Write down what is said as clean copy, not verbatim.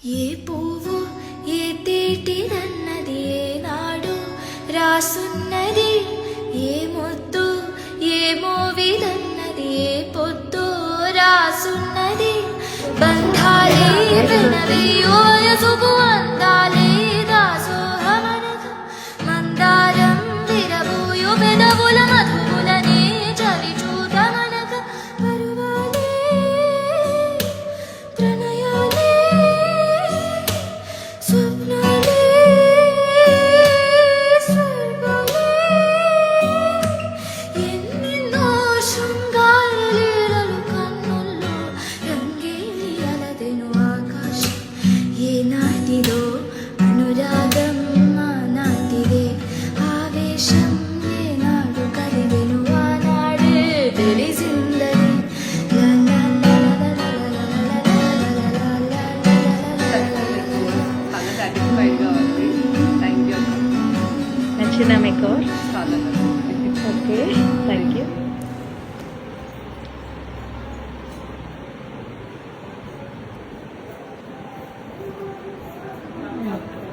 ఏ పువ్వు ఏ తేటిదన్నది ఏనాడు రాసున్నది, ఏ ముద్దు ఏ మోవిదన్నది ఏ పొద్దు రాసున్నది. బంధాలే వినవి వయసుకు అందాలే దాసోహమనగ, మందారం విరబూయు పెదవుల మధువులనే చవి చూడమనగ. పరువాలే ప్రణయాలే స్వప్నాలే స్వర్గమే, ఎన్నెన్నో శృంగార లీలలు కన్నుల్లో రంగేలి అలదెను ఆకాశం. ఏనాటిదో అనురాగం ఆనాటిదే ఆవేశం, ఏనాడు కలిగెను ఆనాడే తెలిసిందని. లా లా లా లా లా లా లా లా లా చాలా సాటిస్ఫైడ్గా ఉంది. Thank you. నచ్చిందా మీకు? చాలా ఓకే, థ్యాంక్ యూ. ఓకే.